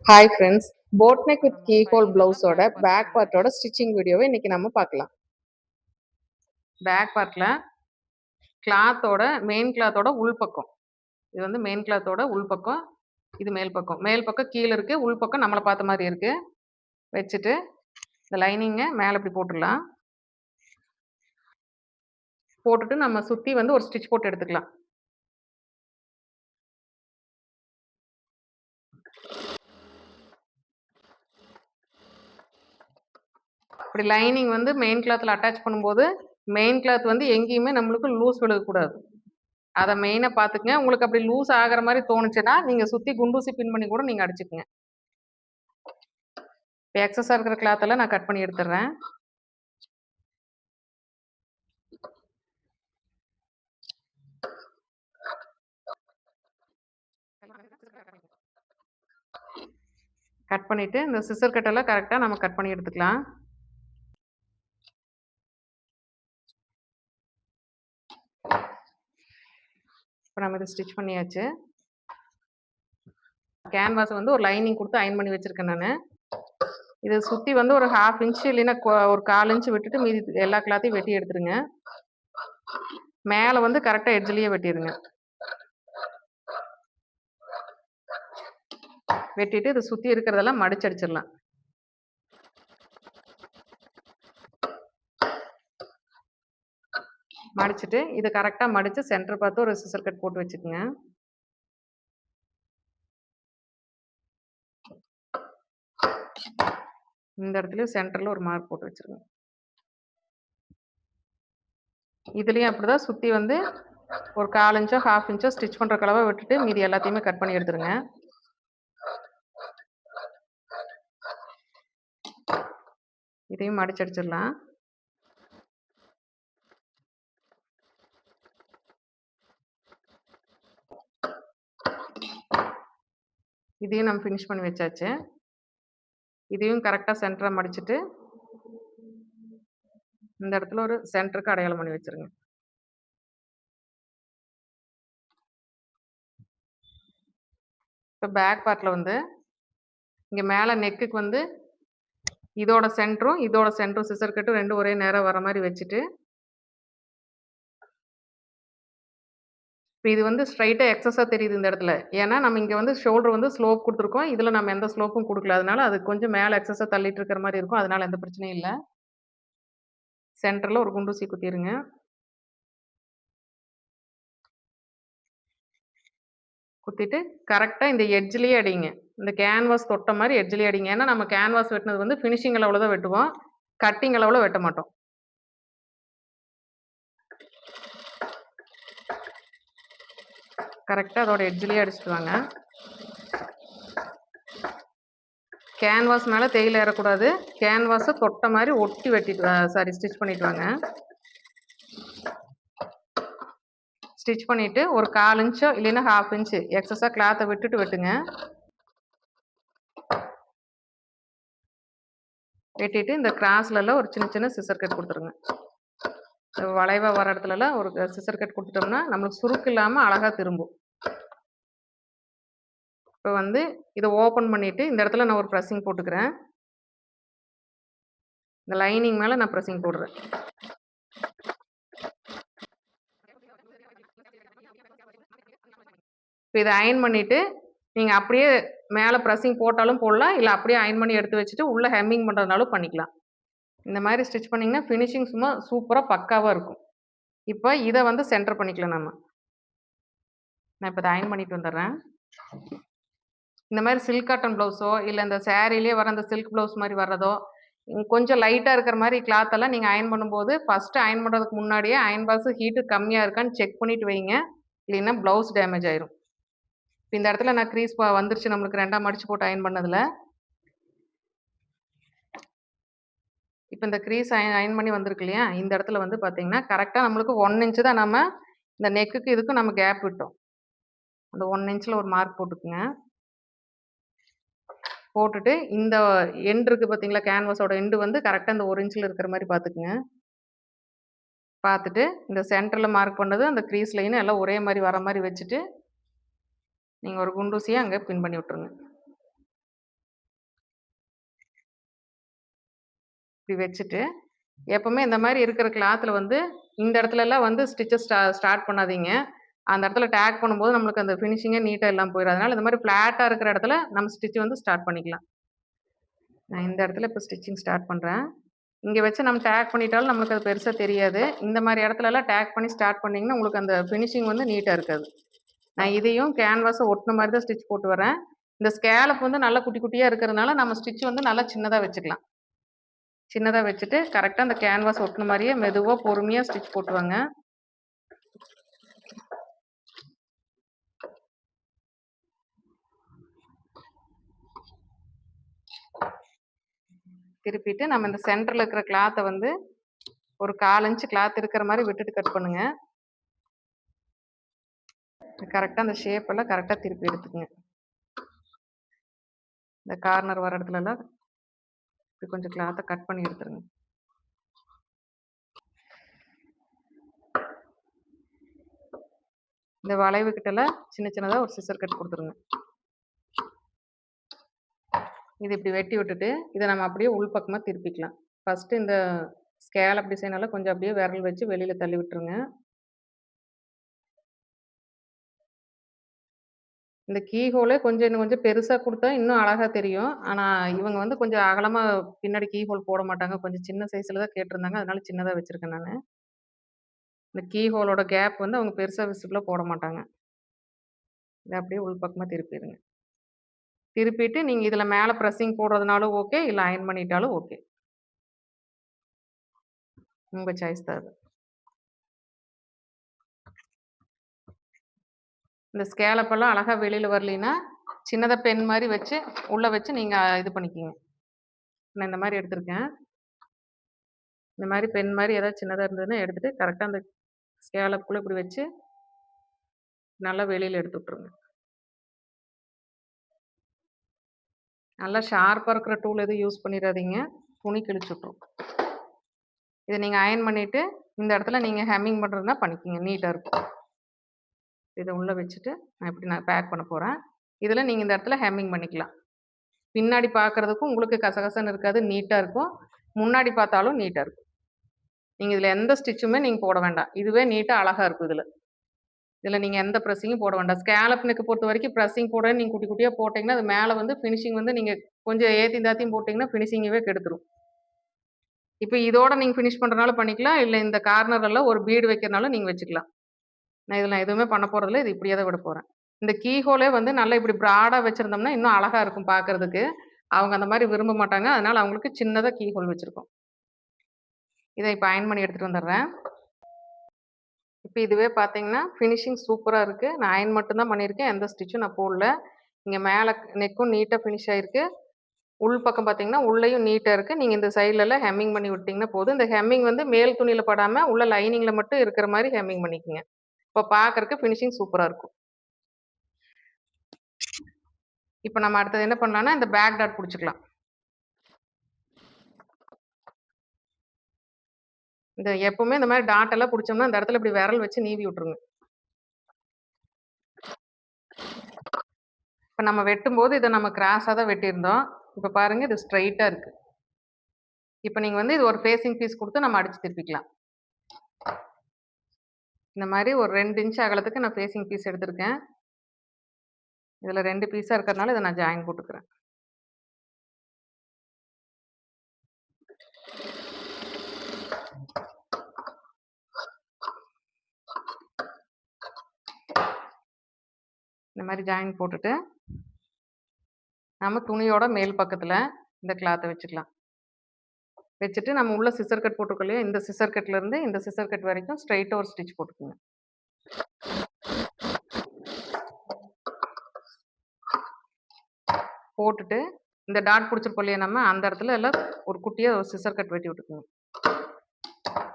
Hi friends, boat neck இப்போ with நம்ம key hole பைப்பிங்கெல்லாம் பிளவுஸோட பேக் பார்ட் பேக் பார்க்கலாம். பார்ட்டோட ஸ்டிச்சிங் வீடியோவை இன்னைக்கு நம்ம பார்க்கலாம். பேக் பார்ட்டில் கிளாத்தோட மெயின் கிளாத்தோட உள் பக்கம், இது வந்து மெயின் கிளாத்தோட உள் பக்கம், இது மேல் பக்கம் கீழே இருக்குது, உள் பக்கம் நம்மளை பார்த்த மாதிரி இருக்குது. வச்சுட்டு இந்த லைனிங்கை மேலே இப்படி போட்டுடலாம். போட்டுட்டு நம்ம சுற்றி வந்து ஒரு ஸ்டிச் போட்டு எடுத்துக்கலாம். இப்படி லைனிங் வந்து மெயின் கிளாத்தில் அட்டாச் பண்ணும்போது மெயின் கிளாத் வந்து எங்கேயுமே நம்மளுக்கு லூஸ் விழுகக்கூடாது. அதை மெயினாக பார்த்துக்குங்க. உங்களுக்கு அப்படி லூஸ் ஆகிற மாதிரி தோணுச்சுன்னா நீங்கள் சுற்றி குண்டூசி பின் பண்ணி கூட நீங்கள் அடிச்சுக்குங்க. இப்போ எக்ஸஸாக இருக்கிற கிளாத்தெல்லாம் நான் கட் பண்ணி எடுத்துடுறேன். கட் பண்ணிவிட்டு இந்த சிசர் கட்டெல்லாம் கரெக்டாக நம்ம கட் பண்ணி எடுத்துக்கலாம். இப்போ நம்ம இதை ஸ்டிச் பண்ணியாச்சு. கேன்வாஸ் வந்து ஒரு லைனிங் கொடுத்து அயன் பண்ணி வச்சுருக்கேன் நான். இதை சுற்றி வந்து ஒரு 1/2 இன்ச்சு இல்லைன்னா ஒரு 1/4 இன்ச்சு விட்டுட்டு மீதி எல்லா கிளாத்தையும் வெட்டி எடுத்துருங்க. மேலே வந்து கரெக்டாக எட்ஜ்லேயே வெட்டிடுங்க. வெட்டிட்டு இதை சுற்றி இருக்கிறதெல்லாம் மடிச்சடிச்சிடலாம். மடிச்சுட்டு இதை கரெக்டாக மடித்து சென்டர் பார்த்து ஒரு சிசர் கட் போட்டு வச்சுக்கோங்க. இந்த இடத்துலையும் சென்டரில் ஒரு மார்க் போட்டு வச்சுருங்க. இதுலேயும் அப்படி தான் சுற்றி வந்து ஒரு 1/4 இன்ச்சோ 1/2 இன்ச்சோ ஸ்டிச் பண்ணுற கலவை விட்டுட்டு மீதி எல்லாத்தையுமே கட் பண்ணி எடுத்துருங்க. இதையும் மடிச்சடிச்சிடலாம். இதையும் நம்ம ஃபினிஷ் பண்ணி வச்சாச்சு. இதையும் கரெக்டாக சென்டராக மடிச்சுட்டு இந்த இடத்துல ஒரு சென்டருக்கு அடையாளம் பண்ணி வச்சுருங்க. இப்போ பேக் பார்ட்டில் வந்து இங்கே மேலே நெக்குக்கு வந்து இதோட சென்டரும் சிசர் கட்டும் ரெண்டும் ஒரே நேரம் வர மாதிரி வச்சுட்டு இப்போ இது வந்து ஸ்ட்ரைட்டாக எக்ஸஸாக தெரியுது இந்த இடத்துல. ஏன்னா நம்ம இங்கே வந்து ஷோல்டர் வந்து ஸ்லோப் கொடுத்துருக்கோம். இதில் நம்ம எந்த ஸ்லோப்பும் கொடுக்கல. அதனால அது கொஞ்சம் மேலே எக்ஸஸாக தள்ளிட்டு இருக்கிற மாதிரி இருக்கும். அதனால எந்த பிரச்சனையும் இல்லை. சென்டரில் ஒரு குண்டூசி குத்திடுங்க. குத்திட்டு கரெக்டாக இந்த எட்ஜ்லேயே அடிங்க. இந்த கேன்வாஸ் தொட்ட மாதிரி எட்ஜ்லேயே அடிங்க. ஏன்னா நம்ம கேன்வாஸ் வெட்டினது வந்து ஃபினிஷிங் அளவில் தான் வெட்டுவோம், கட்டிங் அளவில் வெட்ட மாட்டோம். கரெக்டாக அதோட எட்ஜ்லேயே அடிச்சுட்டு வாங்க. கேன்வாஸ் மேலே தேயிலை ஏறக்கூடாது. கேன்வாஸை தொட்ட மாதிரி ஒட்டி ஸ்டிச் பண்ணிட்டு வாங்க. ஸ்டிச் பண்ணிவிட்டு ஒரு 1/4 இன்ச்சோ இல்லைன்னா 1/2 இன்ச்சு எக்ஸஸாக கிளாத்தை விட்டுட்டு வெட்டுங்க. வெட்டிட்டு இந்த கிராஸ்லலாம் ஒரு சின்ன சின்ன சிசர் கட் கொடுத்துருங்க. வளைவாக வர இடத்துலலாம் ஒரு சிசர் கட் கொடுத்துட்டோம்னா நம்மளுக்கு சுருக்கு இல்லாமல் அழகாக திரும்பும். இப்போ வந்து இதை ஓப்பன் பண்ணிவிட்டு இந்த இடத்துல நான் ஒரு ப்ரெஸ்ஸிங் போட்டுக்கிறேன். இந்த லைனிங் மேலே நான் ப்ரெஸ்ஸிங் போடுறேன். இப்போ இதை அயன் பண்ணிவிட்டு நீங்கள் அப்படியே மேலே ப்ரெஸ்ஸிங் போட்டாலும் போடலாம், இல்லை அப்படியே அயன் பண்ணி எடுத்து வச்சுட்டு உள்ளே ஹெம்மிங் பண்ணுறதுனாலும் பண்ணிக்கலாம். இந்த மாதிரி ஸ்டிச் பண்ணிங்கன்னா ஃபினிஷிங் சும்மா சூப்பராக பக்காவாக இருக்கும். இப்போ இதை வந்து சென்டர் பண்ணிக்கலாம் நம்ம. நான் இப்போ இதை அயன் பண்ணிட்டு வந்துடுறேன். இந்த மாதிரி சில்க் காட்டன் ப்ளவுஸோ இல்லை இந்த சேரீலேயே வர அந்த சில்க் ப்ளவுஸ் மாதிரி வர்றதோ கொஞ்சம் லைட்டாக இருக்கிற மாதிரி கிளாத்தெல்லாம் நீங்கள் அயன் பண்ணும்போது ஃபஸ்ட்டு அயன் பண்ணுறதுக்கு முன்னாடியே அயன் பாக்ஸ் ஹீட்டு கம்மியாக இருக்கான்னு செக் பண்ணிவிட்டு வைங்க. இல்லைன்னா ப்ளவுஸ் டேமேஜ் ஆயிரும். இப்போ இந்த இடத்துல நான் க்ரீஸ் வந்துருச்சு நம்மளுக்கு 2ஆக மடிச்சு போட்டு அயன் பண்ணதில். இப்போ இந்த க்ரீஸ் அயன் பண்ணி வந்திருக்கு இல்லையா, இந்த இடத்துல வந்து பார்த்தீங்கன்னா கரெக்டாக நம்மளுக்கு 1 இன்ச்சு தான் நம்ம இந்த நெக்குக்கு இதுக்கும் நம்ம கேப் விட்டோம். அந்த 1 இன்ச்சில் ஒரு மார்க் போட்டுக்குங்க. போட்டுட்டு இந்த எண்ட் இருக்குது பார்த்தீங்களா, கேன்வாஸோட எண்டு வந்து கரெக்டாக இந்த 1 இன்ச்சில் இருக்கிற மாதிரி பார்த்துக்குங்க. பார்த்துட்டு இந்த சென்டரில் மார்க் பண்ணது அந்த க்ரீஸ் லைன் எல்லாம் ஒரே மாதிரி வர மாதிரி வச்சுட்டு நீங்கள் ஒரு குண்டூசியை அங்கே பின் பண்ணி விட்ருங்க. இப்படி வச்சுட்டு, எப்பவுமே இந்த மாரி இருக்கிற கிளாத்ல வந்து, இந்த இடத்துலலாம் வந்து ஸ்டிச்ச ஸ்டார்ட் பண்ணாதீங்க. அந்த இடத்துல டேக் பண்ணும்போது நம்மளுக்கு அந்த ஃபினிஷிங்கே நீட்டா இல்லாம போயிரும். அதனால இந்த மாரி ஃப்ளாட்டா இருக்கிற இடத்துல நம்ம ஸ்டிச் வந்து ஸ்டார்ட் பண்ணிக்கலாம். நான் இந்த இடத்துல இப்ப ஸ்டிச்சிங் ஸ்டார்ட் பண்றேன். இங்க வச்சு நம்ம டேக் பண்ணிட்டாலும் நம்மளுக்கு அது பெருசா தெரியாது. இந்த மாரி இடத்துலலாம் டேக் பண்ணி ஸ்டார்ட் பண்ணீங்கன்னா, உங்களுக்கு அந்த ஃபினிஷிங் வந்து நீட்டா இருக்காது. நான் இதையும் கேன்வாஸ ஒட்டுன மாரி தான் ஸ்டிச் போட்டு வரேன். இந்த ஸ்கேலப் வந்து நல்லா குட்டி குட்டியா இருக்கிறதுனால, நம்ம ஸ்டிச் வந்து நல்லா சின்னதா வச்சுக்கலாம். சின்னதா வச்சுட்டு, கரெக்ட்டா அந்த கேன்வாஸ் ஒட்டுன மாரியே மெதுவா, பொறுமையா ஸ்டிச் போட்டு வாங்க. திருப்பிட்டு நம்ம இந்த சென்டர்ல இருக்கிற கிளாத்த வந்து ஒரு 1/4 இன்ச் கிளாத் இருக்கிற மாரி விட்டுட்டு கட் பண்ணுங்க. கரெக்ட்டா அந்த ஷேப் எல்லாம் கரெக்ட்டா திருப்பி எடுத்துக்கங்க. இந்த கார்னர் வர இடத்துலலாம் இப்படி கொஞ்சம் கிளாத்த கட் பண்ணி எடுத்துருங்க. இந்த வளைவு கிட்டலாம் சின்ன சின்னதா ஒரு சிசர் கட் குடுத்துருங்க. இது இப்படி வெட்டி விட்டுட்டு, இத நம்ம அப்படியே உள் பக்கமா திருப்பிக்கலாம். ஃபர்ஸ்ட்டு இந்த ஸ்கேலப் டிசைன் எல்லாம் கொஞ்சம் அப்படியே விரல் வச்சு வெளியில தள்ளி விட்டுருங்க. இந்த கீ ஹோலே கொஞ்சம் இன்னும் கொஞ்சம் பெருசா குடுத்தா இன்னும் அழகா தெரியும். ஆனா, இவங்க வந்து கொஞ்சம் அகலமா பின்னாடி கீ ஹோல் போட மாட்டாங்க. கொஞ்சம் சின்ன சைஸ்ல தான் கேட்டிருந்தாங்க. அதனால சின்னதா வச்சிருக்கேன் நானு. இந்த கீ ஹோலோட கேப் வந்து அவங்க பெருசா விசிபிளா போட மாட்டாங்க. இத அப்படியே உள் பக்கமா திருப்பிருங்க. திருப்பிட்டு நீங்க இதுல மேல பிரஸ்ஸிங் போடுறதுனாலும் ஓகே, இல்ல அயர்ன் பண்ணிட்டாலும் ஓகே. உங்க சாய்ஸ் தான் அது. இந்த ஸ்கேலப் எல்லாம் அழகா வெளியில வரலைன்னா, சின்னதா பென் மாரி வச்சு, உள்ள வச்சு நீங்க இது பண்ணிக்கங்க. நான் இந்த மாரி எடுத்திருக்கேன். இந்த மாரி பென் மாரி ஏதாவது சின்னதா இருந்ததுன்னா எடுத்துட்டு, கரெக்ட்டா அந்த ஸ்கேலப்குள்ள இப்படி வச்சு, நல்லா வெளியில எடுத்து விட்டுருங்க. நல்லா ஷார்ப்பா இருக்கிற டூல் எதுவும் யூஸ் பண்ணிறாதீங்க. துணி கிழிச்சு விட்டுரும். இத நீங்க அயர்ன் பண்ணிட்டு, இந்த இடத்துல நீங்க ஹெம்மிங் பண்றதுன்னா பண்ணிக்கங்க. நீட்டா இருக்கும். இத உள்ள வச்சுட்டு, நான் பேக் பண்ண போறேன். இதுல நீங்க இந்த இடத்துல ஹெம்மிங் பண்ணிக்கலாம். பின்னாடி பார்க்கறதுக்கும் உங்களுக்கு கசகசன்னு இருக்காது. நீட்டா இருக்கும். முன்னாடி பார்த்தாலும் நீட்டா இருக்கும். நீங்க இதுல எந்த ஸ்டிச்சுமே நீங்க போட வேண்டாம். இதுவே நீட்டா அழகா இருக்கும் இதுல. இதுல நீங்க எந்த பிரஸ்ஸிங்கும் போட வேண்டாம். ஸ்கேலப் நெக் பொறுத்தவரைக்கும் பிரஸ்ஸிங் போட நீங்க குட்டி குட்டியா போட்டீங்கன்னா, அது மேல வந்து ஃபினிஷிங் வந்து நீங்க கொஞ்சம் ஏத்தியும் தாத்தியும் போட்டீங்கன்னா, ஃபினிஷிங்கவே கெடுத்துரும். இப்ப இதோட நீங்க ஃபினிஷ் பண்றனாலும் பண்ணிக்கலாம். இல்ல இந்த கார்னர்ல ஒரு பீட் வைக்கிறனாலும் நீங்க வச்சுக்கலாம். நான் எதுவுமே பண்ண போறதில்ல. இது இப்படியே தான் விடப் போறேன். இந்த கீ ஹோலே வந்து நல்லா இப்படி ப்ராடா வச்சிருந்தோம்னா, இன்னும் அழகா இருக்கும் பார்க்கறதுக்கு. அவங்க அந்த மாரி விரும்ப மாட்டாங்க. அதனால அவங்களுக்கு சின்னதா கீ ஹோல் வச்சிருக்கோம். இத இப்ப அயர்ன் பண்ணி எடுத்துட்டு வந்துர்றேன். இப்ப இதுவே பார்த்தீங்கன்னா, ஃபினிஷிங் சூப்பரா இருக்கு. நான் அயர்ன் மட்டும் தான் பண்ணியிருக்கேன். எந்த ஸ்டிச்சும் நான் போடல. இங்க மேல நெக்கும் நீட்டா ஃபினிஷ் ஆயிருக்கு. உள் பக்கம் பார்த்தீங்கன்னா, உள்ளேயும் நீட்டா இருக்கு. நீங்க இந்த சைட்லலாம் ஹெம்மிங் பண்ணி விட்டீங்கன்னா போதும். இந்த ஹெம்மிங் வந்து மேல் துணியில படாம, உள்ள லைனிங்ல மட்டும் இருக்கிற மாரி ஹெம்மிங் பண்ணிக்கங்க. இப்ப பார்க்கறக்கு ஃபினிஷிங் சூப்பரா இருக்கும். இப்ப நம்ம அடுத்தது என்ன பண்ணலாம்னா, இந்த பேக் டாட் புடிச்சுக்கலாம். இந்த எப்பவுமே இந்த மாரி டாட் எல்லாம் புடிச்சோம்னா, அந்த இடத்துல இப்படி விரல் வச்சு நீவி விட்டுருங்க. இப்ப நம்ம வெட்டும்போது இத நம்ம கிராஸா தான் வெட்டியிருந்தோம். இப்ப பாருங்க இது ஸ்ட்ரெய்ட்டா இருக்கு. இப்ப நீங்க வந்து இது ஒரு ஃபேசிங் பீஸ் குடுத்து நம்ம அடிச்சு திருப்பிக்கலாம். இந்த மாரி ஒரு 2 இன்ச் அகலத்துக்கு நான் ஃபேசிங் பீஸ் எடுத்திருக்கேன். இதுல 2 பீஸா இருக்கிறனால இத நான் ஜாயின் போட்டுக்கிறேன். இந்த மாரி ஜாயின் போட்டுட்டு, நம்ம துணியோட மேல் பக்கத்துல இந்த கிளாத்த வச்சுக்கலாம். வச்சுட்டு நம்ம உள்ள சிசர் கட் போட்டிருக்கோம் இல்லையா? இந்த சிசர் கட்ல இருந்து இந்த சிசர் கட் வரைக்கும் ஸ்ட்ரெய்ட்டா ஒரு ஸ்டிச் போட்டுக்கங்க. போட்டுட்டு, இந்த டாட் புடிச்சிருக்கோம் இல்லையா நம்ம, அந்த இடத்துல எல்லாம் ஒரு குட்டியா ஒரு சிசர் கட் வெட்டி விட்டுக்கங்க.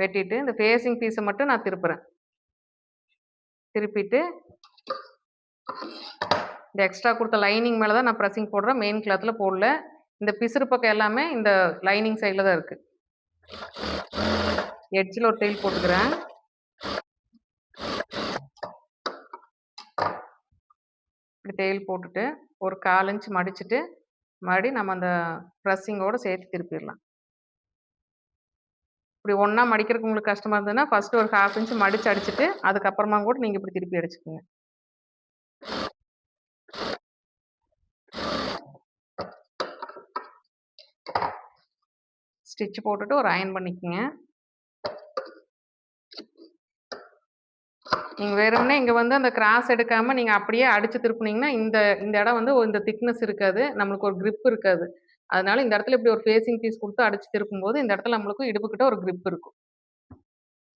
வெட்டிட்டு, இந்த ஃபேசிங் பீஸ மட்டும் நான் திருப்புறேன். திருப்பிட்டு, இந்த எக்ஸ்ட்ரா குடுத்த லைனிங் மேல தான் நான் பிரஸ்ஸிங் போடுறேன். மெயின் கிளாத்ல போடல. இந்த பிசுறு பக்கம் எல்லாமே இந்த லைனிங் சைடுல தான் இருக்கு. எட்ஜ்ல ஒரு டெயில் போட்டுக்கிறேன். இப்படி டெயில் போட்டுட்டு, ஒரு 1/4 இன்ச் மடிச்சுட்டு, மறுபடியும் நம்ம அந்த பிரஸ்ஸிங்கோட சேர்த்து திருப்பிறலாம். இப்படி ஒண்ணா மடிக்கிறதுக்கு உங்களுக்கு கஷ்டமா இருந்ததுன்னா, ஃபர்ஸ்ட் ஒரு 1/2 இன்ச் மடிச்சு அடிச்சுட்டு, அதுக்கப்புறமா கூட நீங்க இப்படி திருப்பி அடிச்சுக்கங்க. ஸ்டிட்ச் போட்டுட்டு ஒரு அயர்ன் பண்ணிக்கங்க. நீங்க வெறுமனே இங்க வந்து அந்த கிராஸ் எடுக்காம நீங்க அப்படியே அடிச்சு திருப்புனீங்கன்னா, இந்த இந்த இடம் வந்து இந்த திக்னஸ் இருக்காது. நம்மளுக்கு ஒரு கிரிப் இருக்காது. அதனால இந்த இடத்துல இப்படி ஒரு ஃபேசிங் பீஸ் குடுத்து அடிச்சு திருப்பும்போது, இந்த இடத்துல நம்மளுக்கு இடுப்புக்கிட்ட ஒரு கிரிப் இருக்கும்.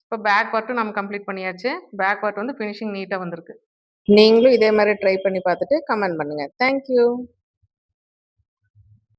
இப்ப பேக் பார்ட்டும் நம்ம கம்ப்ளீட் பண்ணியாச்சு. பேக் பார்ட் வந்து ஃபினிஷிங் நீட்டா வந்திருக்கு. நீங்களும் இதே மாரி ட்ரை பண்ணி பார்த்துட்டு கமெண்ட் பண்ணுங்க. Thank you.